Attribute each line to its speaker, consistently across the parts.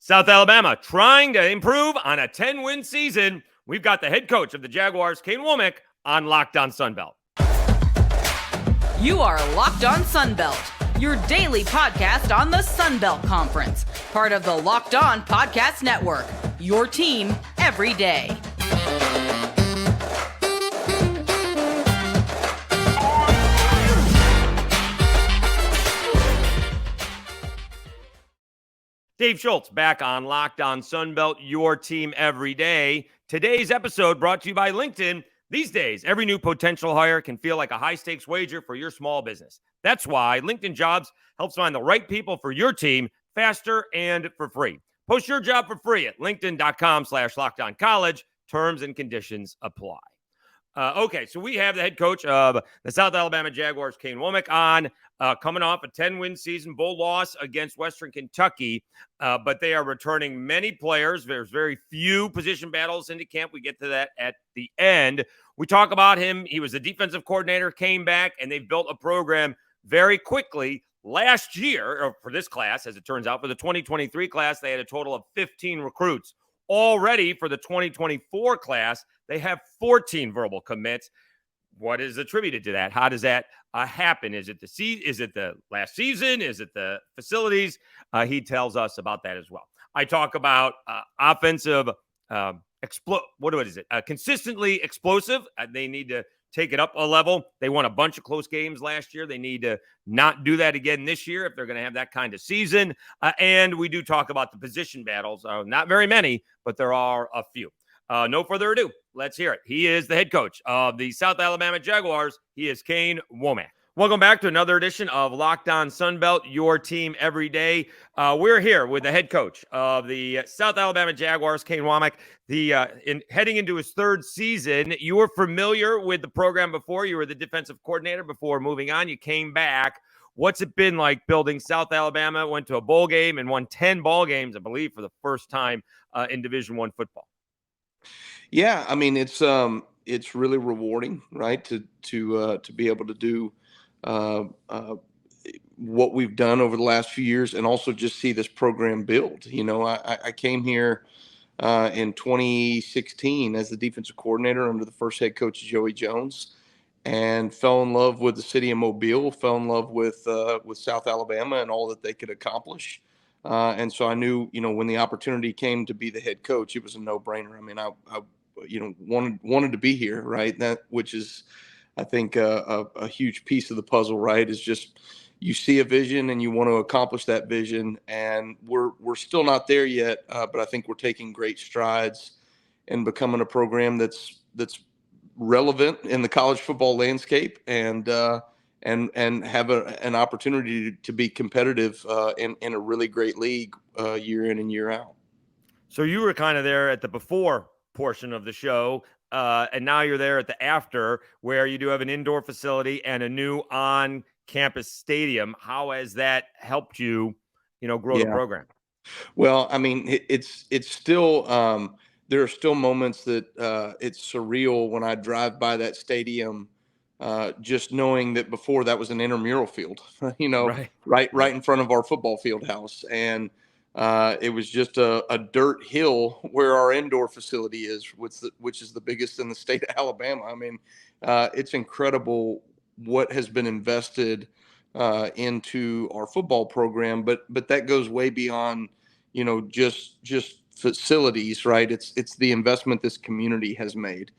Speaker 1: South Alabama trying to improve on a 10-win season. We've got the head coach of the Jaguars, Kane Wommack, on Locked On Sunbelt.
Speaker 2: You are Locked On Sunbelt, your daily podcast on the Sunbelt Conference, part of the Locked On Podcast Network, your team every day.
Speaker 1: Dave Schultz back on Locked On Sunbelt, your team every day. Today's episode brought to you by LinkedIn. These days, every new potential hire can feel like a high-stakes wager for your small business. That's why LinkedIn Jobs helps find the right people for your team faster and for free. Post your job for free at linkedin.com/LockedOnCollege. Terms and conditions apply. Okay, so we have the head coach of the South Alabama Jaguars, Kane Wommack, on, coming off a 10-win season, bowl loss against Western Kentucky, but they are returning many players. There's very few position battles into camp. We get to that at the end. We talk about him. He was a defensive coordinator, came back, and they've built a program very quickly. Last year, or for this class, as it turns out, for the 2023 class, they had a total of 15 recruits. Already for the 2024 class, they have 14 verbal commits. What is attributed to that? How does that happen? Is it the last season? Is it the facilities? He tells us about that as well. I talk about offensive consistently explosive. They need to take it up a level. They won a bunch of close games last year. They need to not do that again this year if they're going to have that kind of season. And we do talk about the position battles. Not very many, but there are a few. No further ado, let's hear it. He is the head coach of the South Alabama Jaguars. He is Kane Wommack. Welcome back to another edition of Locked On Sunbelt, your team every day. We're here with the head coach of the South Alabama Jaguars, Kane Wommack. Heading into his third season, you were familiar with the program before. You were the defensive coordinator before moving on. You came back. What's it been like building South Alabama? Went to a bowl game and won 10 ball games, I believe, for the first time in Division I football.
Speaker 3: Yeah, I mean it's really rewarding, right? To be able to do what we've done over the last few years, and also just see this program build. You know, I came here in 2016 as the defensive coordinator under the first head coach Joey Jones, and fell in love with the city of Mobile, fell in love with South Alabama and all that they could accomplish. And so I knew, you know, when the opportunity came to be the head coach, it was a no-brainer. I mean, I wanted to be here, right? That, which is, I think, a huge piece of the puzzle, right? Is just you see a vision and you want to accomplish that vision, and we're still not there yet, but I think we're taking great strides in becoming a program that's relevant in the college football landscape, and have an opportunity to be competitive in a really great league year in and year out.
Speaker 1: So you were kind of there at the before portion of the show, and now you're there at the after, where you do have an indoor facility and a new on-campus stadium. How has that helped you, grow the program?
Speaker 3: Well, I mean, it's still there are still moments that it's surreal when I drive by that stadium. Just knowing that before that was an intramural field, right in front of our football field house. And it was just a dirt hill where our indoor facility is, which is the biggest in the state of Alabama. I mean, it's incredible what has been invested into our football program, but that goes way beyond, just facilities, right? It's the investment this community has made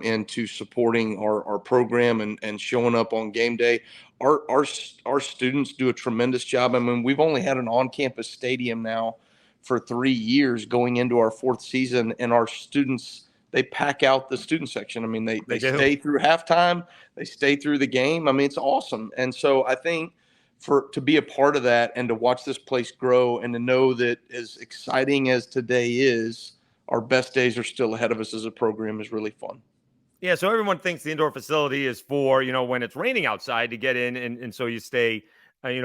Speaker 3: into supporting our program and showing up on game day. Our students do a tremendous job. I mean, we've only had an on-campus stadium now for 3 years, going into our fourth season, and our students, they pack out the student section. I mean, they stay through halftime, they stay through the game. I mean, it's awesome. And so I think to be a part of that and to watch this place grow, and to know that as exciting as today is, our best days are still ahead of us as a program, is really fun.
Speaker 1: Yeah, so everyone thinks the indoor facility is for, when it's raining outside to get in, and so you stay,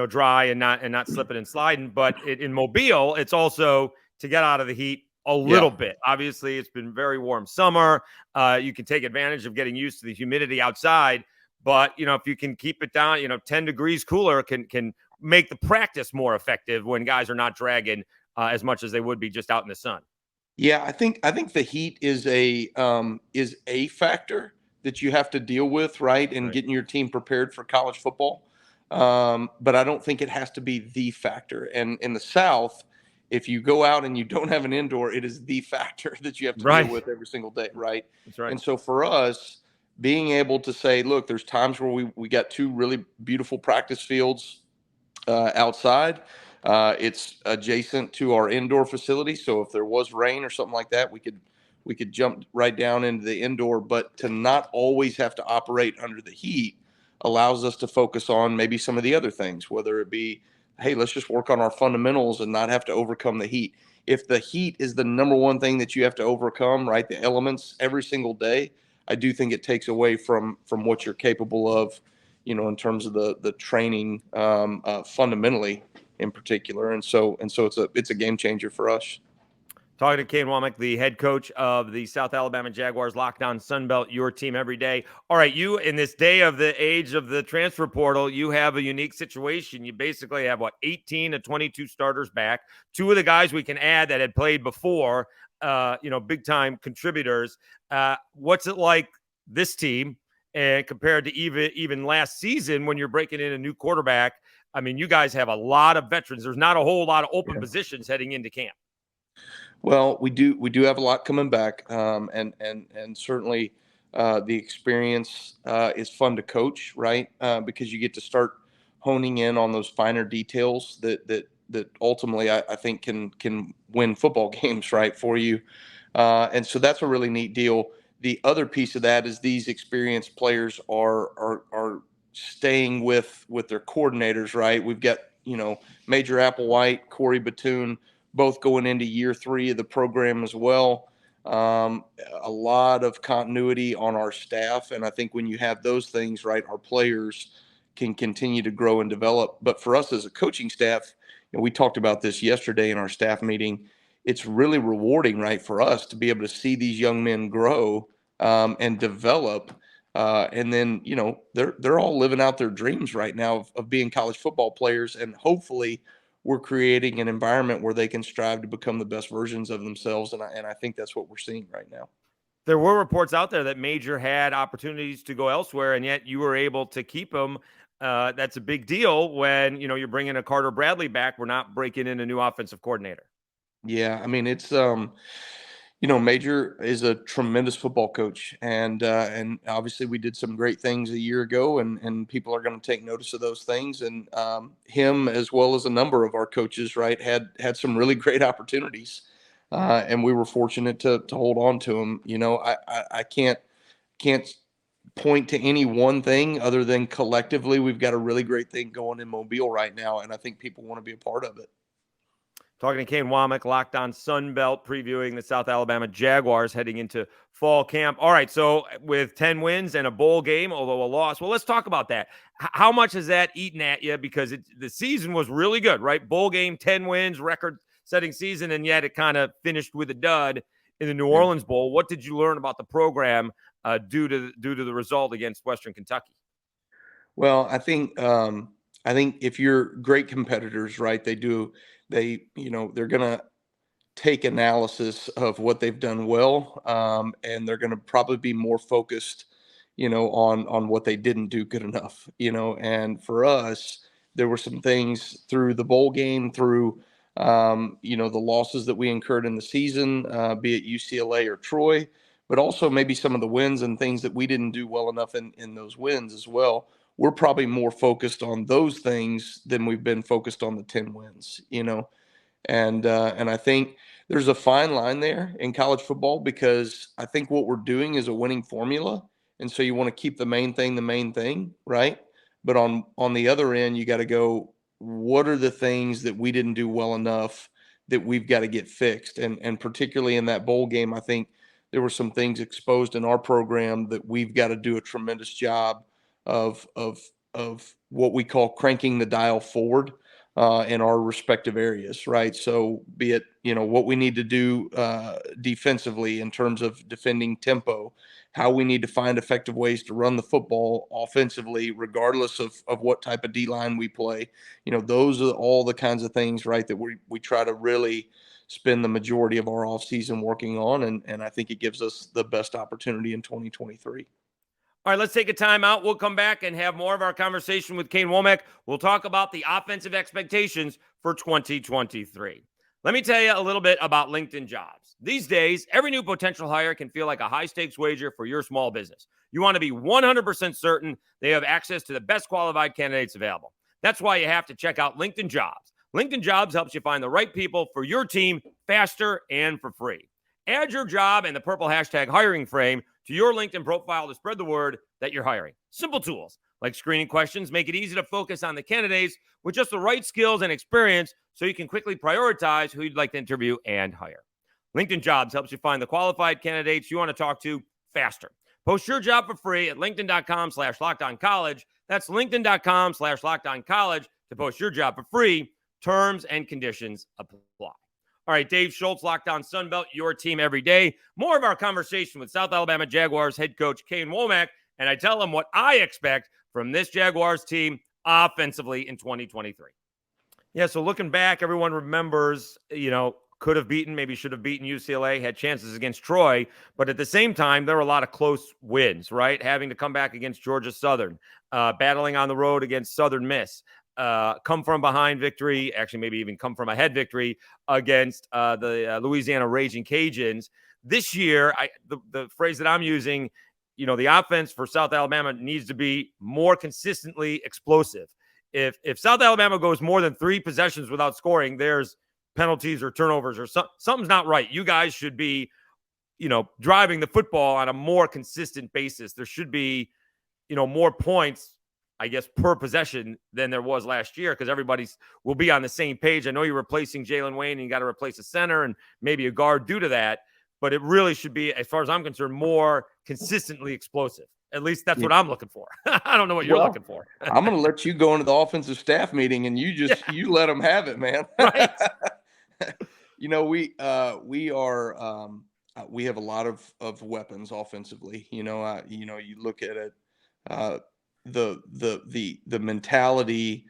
Speaker 1: dry and not slipping and sliding. But in Mobile, it's also to get out of the heat a little bit. Obviously, it's been very warm summer. You can take advantage of getting used to the humidity outside. But, if you can keep it down, 10 degrees cooler can make the practice more effective when guys are not dragging as much as they would be just out in the sun.
Speaker 3: Yeah, I think the heat is a factor that you have to deal with, right, in getting your team prepared for college football. But I don't think it has to be the factor. And in the South, if you go out and you don't have an indoor, it is the factor that you have to deal with every single day, right?
Speaker 1: That's right.
Speaker 3: And so for us, being able to say, look, there's times where we got two really beautiful practice fields outside. It's adjacent to our indoor facility, so if there was rain or something like that, we could jump right down into the indoor. But to not always have to operate under the heat allows us to focus on maybe some of the other things, whether it be, hey, let's just work on our fundamentals and not have to overcome the heat. If the heat is the number one thing that you have to overcome, right, the elements every single day, I do think it takes away from what you're capable of, in terms of the training fundamentally in particular. And so it's a game changer for us.
Speaker 1: Talking to Kane Wommack, the head coach of the South Alabama Jaguars, Locked On Sunbelt, your team every day. All right, you, in this day of the age of the transfer portal, you have a unique situation. You basically have, 18 to 22 starters back. Two of the guys we can add that had played before, big-time contributors. What's it like, this team, and compared to even last season when you're breaking in a new quarterback? I mean, you guys have a lot of veterans. There's not a whole lot of open positions heading into camp.
Speaker 3: Well, we do have a lot coming back, and certainly the experience is fun to coach, right? Because you get to start honing in on those finer details that ultimately I think can win football games, right, for you. And so that's a really neat deal. The other piece of that is these experienced players are staying with their coordinators, right? We've got Major Applewhite, Corey Batoon, both going into year 3 of the program as well. A lot of continuity on our staff. And I think when you have those things, right, our players can continue to grow and develop. But for us as a coaching staff, we talked about this yesterday in our staff meeting. It's really rewarding, right, for us to be able to see these young men grow and develop. And then, they're all living out their dreams right now of being college football players. And hopefully we're creating an environment where they can strive to become the best versions of themselves. And I think that's what we're seeing right now.
Speaker 1: There were reports out there that Major had opportunities to go elsewhere, and yet you were able to keep him. That's a big deal when, you're bringing a Carter Bradley back. We're not breaking in a new offensive coordinator.
Speaker 3: Yeah, I mean, it's Major is a tremendous football coach, and obviously we did some great things a year ago, and people are going to take notice of those things. And him, as well as a number of our coaches, right, had some really great opportunities, and we were fortunate to hold on to him. I can't point to any one thing other than collectively we've got a really great thing going in Mobile right now, and I think people want to be a part of it.
Speaker 1: Talking to Kane Wommack, Locked On Sunbelt, previewing the South Alabama Jaguars heading into fall camp. All right, so with 10 wins and a bowl game, although a loss, well, let's talk about that. How much has that eaten at you? Because the season was really good, right? Bowl game, 10 wins, record-setting season, and yet it kind of finished with a dud in the New Orleans Bowl. What did you learn about the program due to the result against Western Kentucky?
Speaker 3: Well, I think if you're great competitors, right, they're going to take analysis of what they've done well, and they're going to probably be more focused, on what they didn't do good enough, and for us, there were some things through the bowl game, through, the losses that we incurred in the season, be it UCLA or Troy, but also maybe some of the wins and things that we didn't do well enough in those wins as well. We're probably more focused on those things than we've been focused on the 10 wins, and I think there's a fine line there in college football, because I think what we're doing is a winning formula. And so you want to keep the main thing, right? But on the other end, you got to go, what are the things that we didn't do well enough that we've got to get fixed? And particularly in that bowl game, I think there were some things exposed in our program that we've got to do a tremendous job of what we call cranking the dial forward. in our respective areas, right? So be it, what we need to do defensively in terms of defending tempo, how we need to find effective ways to run the football offensively, regardless of what type of D-line we play. Those are all the kinds of things, right, that we try to really spend the majority of our offseason working on. And I think it gives us the best opportunity in 2023.
Speaker 1: All right, let's take a timeout. We'll come back and have more of our conversation with Kane Wommack. We'll talk about the offensive expectations for 2023. Let me tell you a little bit about LinkedIn Jobs. These days, every new potential hire can feel like a high-stakes wager for your small business. You want to be 100% certain they have access to the best qualified candidates available. That's why you have to check out LinkedIn Jobs. LinkedIn Jobs helps you find the right people for your team faster and for free. Add your job and the purple hashtag hiring frame to your LinkedIn profile to spread the word that you're hiring. Simple tools like screening questions make it easy to focus on the candidates with just the right skills and experience so you can quickly prioritize who you'd like to interview and hire. LinkedIn Jobs helps you find the qualified candidates you want to talk to faster. Post your job for free at linkedin.com/lockedoncollege. That's linkedin.com/lockedoncollege to post your job for free. Terms and conditions apply. All right, Dave Schultz, Locked On Sunbelt, your team every day. More of our conversation with South Alabama Jaguars head coach Kane Wommack, and I tell him what I expect from this Jaguars team offensively in 2023. Yeah, so looking back, everyone remembers, could have beaten, maybe should have beaten UCLA, had chances against Troy, but at the same time, there were a lot of close wins, right? Having to come back against Georgia Southern, battling on the road against Southern Miss, come from behind victory, actually maybe even come from ahead victory against the Louisiana Raging Cajuns. This year, the phrase that I'm using, the offense for South Alabama needs to be more consistently explosive. If South Alabama goes more than 3 possessions without scoring, there's penalties or turnovers or something's not right. You guys should be, driving the football on a more consistent basis. There should be, more points, I guess, per possession than there was last year because everybody's will be on the same page. I know you're replacing Jalen Wayne and you got to replace a center and maybe a guard due to that, but it really should be, as far as I'm concerned, more consistently explosive. At least that's what I'm looking for. I don't know what you're looking for.
Speaker 3: I'm going to let you go into the offensive staff meeting and you let them have it, man.
Speaker 1: Right.
Speaker 3: We have a lot of weapons offensively. You look at it, the mentality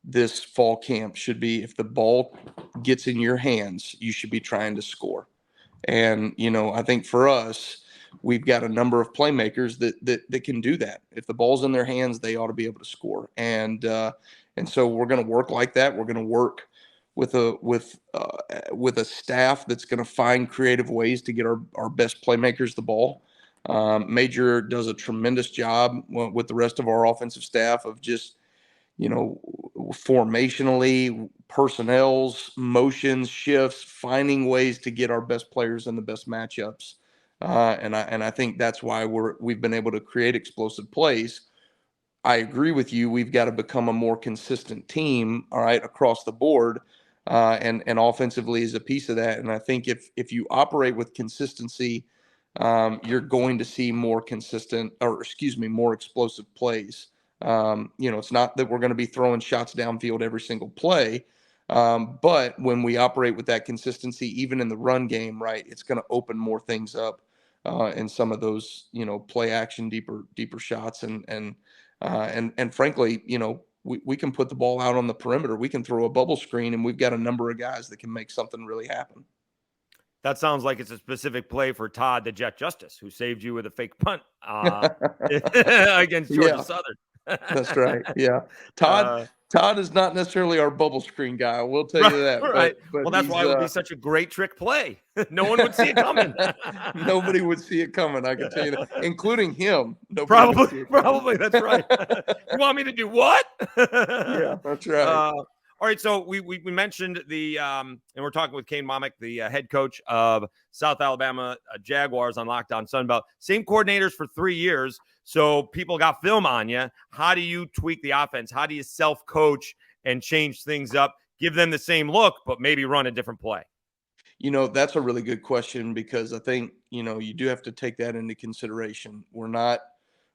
Speaker 3: this fall camp should be, if the ball gets in your hands, you should be trying to score. And, I think for us, we've got a number of playmakers that can do that. If the ball's in their hands, they ought to be able to score. And so we're going to work like that. We're going to work with a staff that's going to find creative ways to get our best playmakers the ball. Major does a tremendous job with the rest of our offensive staff of just, formationally, personnels, motions, shifts, finding ways to get our best players in the best matchups. And I think that's why we've been able to create explosive plays. I agree with you. We've got to become a more consistent team, all right, across the board. And offensively is a piece of that. And I think if you operate with consistency, you're going to see more explosive plays. It's not that we're going to be throwing shots downfield every single play. But when we operate with that consistency, even in the run game, right, it's going to open more things up in some of those, play action, deeper shots. And frankly, we can put the ball out on the perimeter. We can throw a bubble screen, and we've got a number of guys that can make something really happen.
Speaker 1: That sounds like it's a specific play for Todd, the Jet Justice, who saved you with a fake punt against Georgia Southern.
Speaker 3: That's right. Yeah. Todd is not necessarily our bubble screen guy. I will tell you that.
Speaker 1: Right. But that's why it would be such a great trick play. No one would see it coming.
Speaker 3: Nobody would see it coming. I can tell you that, including him.
Speaker 1: Probably. That's right. You want me to do what?
Speaker 3: Yeah, that's right.
Speaker 1: All right, so we mentioned and we're talking with Kane Wommack, the head coach of South Alabama Jaguars on Locked On Sunbelt. Same coordinators for 3 years, so people got film on you. How do you tweak the offense? How do you self-coach and change things up? Give them the same look, but maybe run a different play?
Speaker 3: That's a really good question because I think, you do have to take that into consideration. We're not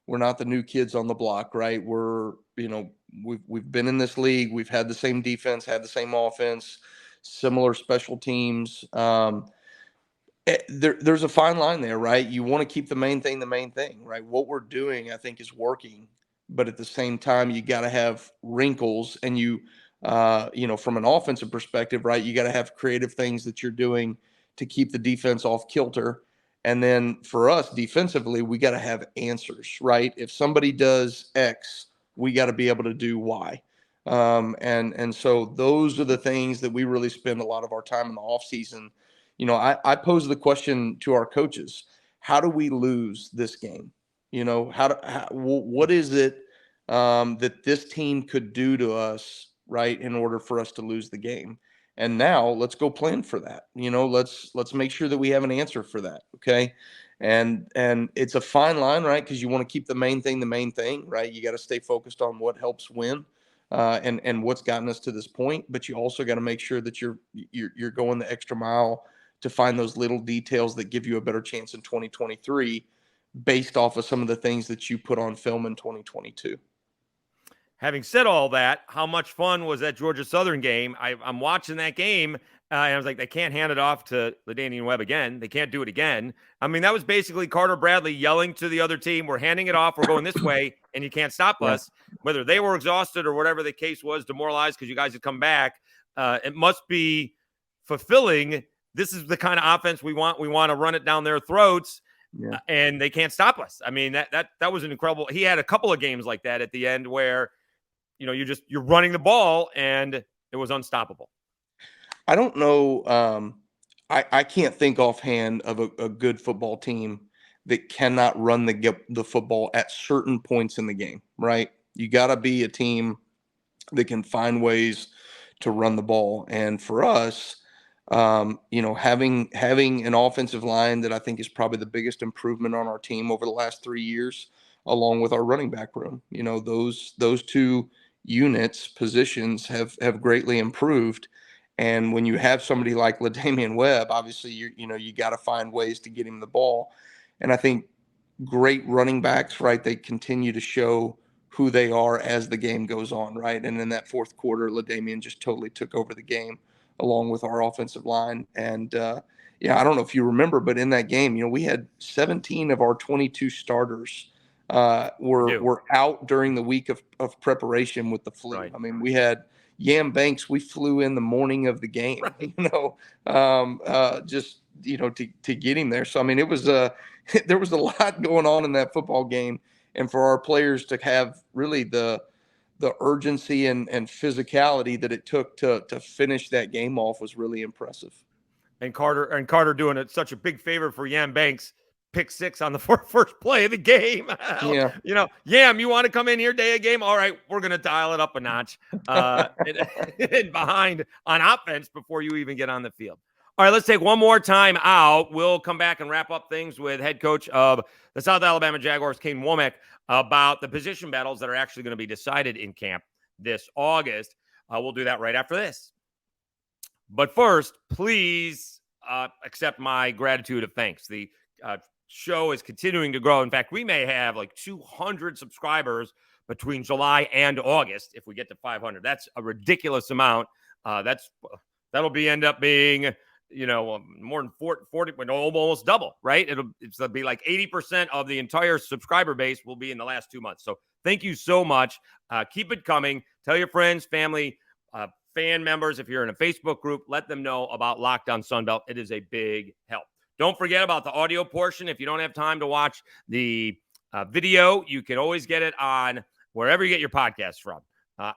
Speaker 3: We're not the new kids on the block, right? We've been in this league. We've had the same defense, had the same offense, similar special teams. There's a fine line there, right? You want to keep the main thing, right? What we're doing, I think, is working, but at the same time, you got to have wrinkles, and from an offensive perspective, right? You got to have creative things that you're doing to keep the defense off kilter. And then for us defensively, we got to have answers, right? If somebody does X, we got to be able to do Y. And so those are the things that we really spend a lot of our time in the off season. I pose the question to our coaches: how do we lose this game? What is it that this team could do to us, right, in order for us to lose the game? And now let's go plan for that. Let's make sure that we have an answer for that. Okay. And it's a fine line, right? Because you want to keep the main thing, right? You got to stay focused on what helps win, and what's gotten us to this point. But you also got to make sure that you're going the extra mile to find those little details that give you a better chance in 2023, based off of some of the things that you put on film in 2022.
Speaker 1: Having said all that, how much fun was that Georgia Southern game? I'm watching that game, and I was like, they can't hand it off to LaDainian Webb again. They can't do it again. I mean, that was basically Carter Bradley yelling to the other team, we're handing it off, we're going this way, and you can't stop us. Whether they were exhausted or whatever the case was, demoralized because you guys had come back, it must be fulfilling. This is the kind of offense we want. We want to run it down their throats. Yeah. And they can't stop us. I mean, that was an incredible. He had a couple of games like that at the end where, you're running the ball and it was unstoppable.
Speaker 3: I don't know. I can't think offhand of a good football team that cannot run the football at certain points in the game, right? You got to be a team that can find ways to run the ball. And for us, having an offensive line that I think is probably the biggest improvement on our team over the last 3 years, along with our running back room, those two positions have greatly improved. And when you have somebody like LaDainian Webb, obviously you got to find ways to get him the ball. And I think great running backs, right, they continue to show who they are as the game goes on, right? And in that fourth quarter, LaDainian just totally took over the game, along with our offensive line. And I don't know if you remember, but in that game, we had 17 of our 22 starters were out during the week of preparation with the flu. Right. I mean, we had Yam Banks. We flew in the morning of the game, right. Just to get him there. So I mean, it was there was a lot going on in that football game, and for our players to have really the urgency and physicality that it took to finish that game off was really impressive.
Speaker 1: And Carter doing it such a big favor for Yam Banks. Pick 6 on the first play of the game. Yeah. Yam, you want to come in here day of game? All right, we're going to dial it up a notch and behind on offense before you even get on the field. All right, let's take one more time out. We'll come back and wrap up things with head coach of the South Alabama Jaguars, Kane Wommack, about the position battles that are actually going to be decided in camp this August. We'll do that right after this. But first, please accept my gratitude of thanks. The show is continuing to grow. In fact, we may have like 200 subscribers between July and August if we get to 500. That's a ridiculous amount. That'll end up being more than 40, almost double, right? It'll be like 80% of the entire subscriber base will be in the last 2 months. So thank you so much. Keep it coming. Tell your friends, family, fan members. If you're in a Facebook group, let them know about Locked On Sunbelt. It is a big help. Don't forget about the audio portion. If you don't have time to watch the video, you can always get it on wherever you get your podcasts from.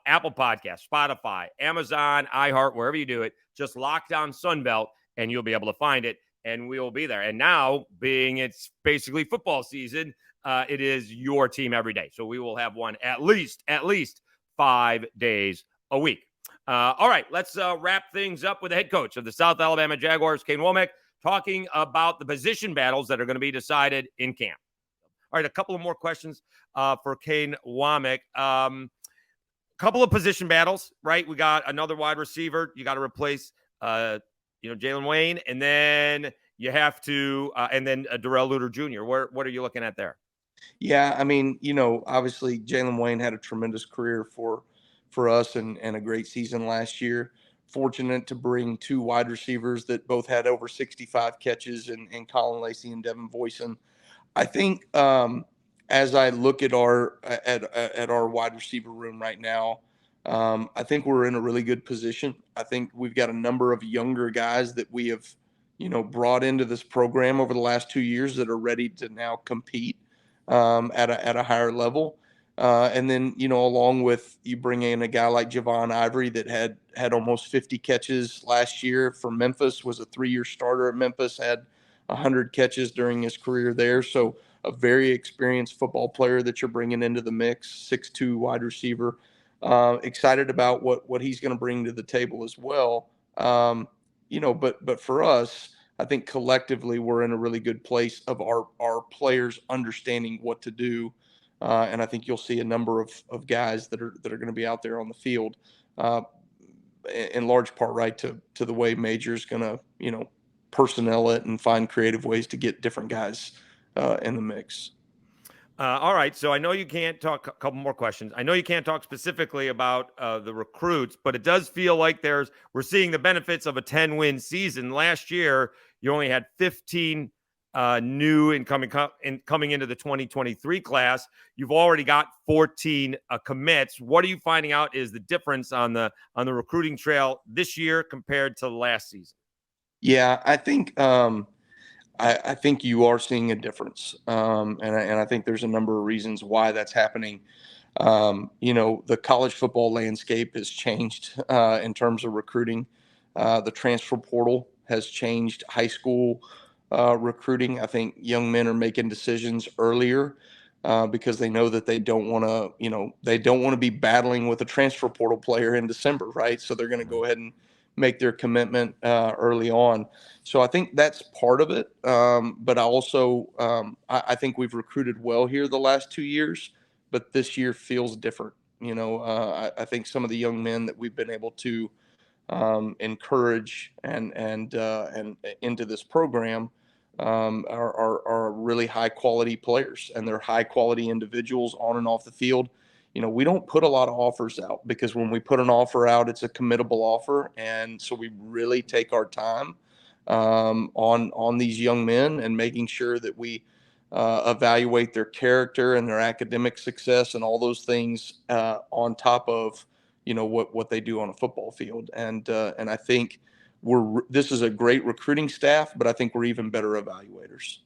Speaker 1: Apple Podcasts, Spotify, Amazon, iHeart, wherever you do it. Just Locked On Sunbelt, and you'll be able to find it, and we will be there. And now, being it's basically football season, it is your team every day. So we will have one at least 5 days a week. All right, let's wrap things up with the head coach of the South Alabama Jaguars, Kane Wommack, talking about the position battles that are going to be decided in camp. All right, a couple of more questions for Kane Wommack. Couple of position battles, right? We got another wide receiver. You got to replace, Jalen Wayne, and then you have to, and then Darrell Luter Jr. What are you looking at there?
Speaker 3: Yeah, I mean, obviously Jalen Wayne had a tremendous career for us and a great season last year. Fortunate to bring two wide receivers that both had over 65 catches in Colin Lacey and Devin Voisin. I think as I look at our wide receiver room right now, I think we're in a really good position. I think we've got a number of younger guys that we have, brought into this program over the last 2 years that are ready to now compete at a higher level. And then, along with you bring in a guy like Javon Ivory that had almost 50 catches last year for Memphis, was a 3-year starter at Memphis, had 100 catches during his career there. So a very experienced football player that you're bringing into the mix, 6'2" wide receiver. Excited about what he's going to bring to the table as well. But for us, I think collectively we're in a really good place of our players understanding what to do. And I think you'll see a number of guys that are going to be out there on the field, in large part, right, to the way Major's going to, personnel it and find creative ways to get different guys in the mix.
Speaker 1: All right. So I know you can't talk a couple more questions. I know you can't talk specifically about the recruits, but it does feel like we're seeing the benefits of a 10-win season. Last year, you only had 15 new coming into the 2023 class. You've already got 14 commits. What are you finding out is the difference on the recruiting trail this year compared to last season?
Speaker 3: Yeah, I think I think you are seeing a difference, and I think there's a number of reasons why that's happening. The college football landscape has changed in terms of recruiting. The transfer portal has changed high school recruiting. I think young men are making decisions earlier because they know that they don't want to be battling with a transfer portal player in December, right? So they're going to go ahead and make their commitment early on. So I think that's part of it. But I also I think we've recruited well here the last 2 years, but this year feels different. I think some of the young men that we've been able to encourage and into this program are really high quality players, and they're high quality individuals on and off the field. We don't put a lot of offers out because when we put an offer out, it's a committable offer. And so we really take our time on these young men and making sure that we evaluate their character and their academic success and all those things on top of, what they do on a football field. And I think this is a great recruiting staff, but I think we're even better evaluators.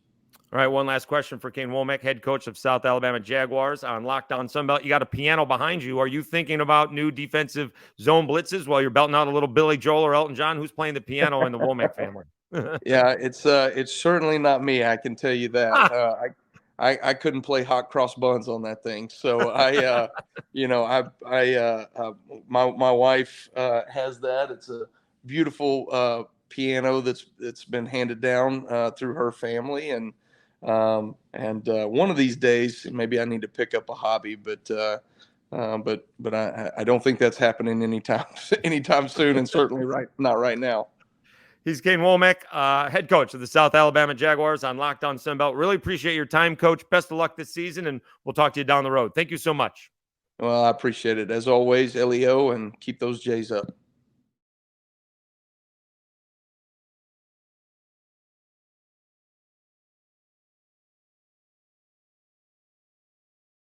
Speaker 1: All right, one last question for Kane Wommack, head coach of South Alabama Jaguars on Locked On Sunbelt. You got a piano behind you. Are you thinking about new defensive zone blitzes while you're belting out a little Billy Joel or Elton John? Who's playing the piano in the Wommack family?
Speaker 3: Yeah, it's certainly not me. I can tell you that. I couldn't play hot cross buns on that thing. So my wife has that. It's a beautiful piano that's been handed down through her family, and one of these days maybe I need to pick up a hobby, but I don't think that's happening anytime soon, and certainly not right now.
Speaker 1: He's Kane Wommack, head coach of the South Alabama Jaguars on Locked On Sunbelt. Really appreciate your time, Coach. Best of luck this season, and we'll talk to you down the road. Thank you so much.
Speaker 3: Well, I appreciate it. As always, LEO, and keep those J's up.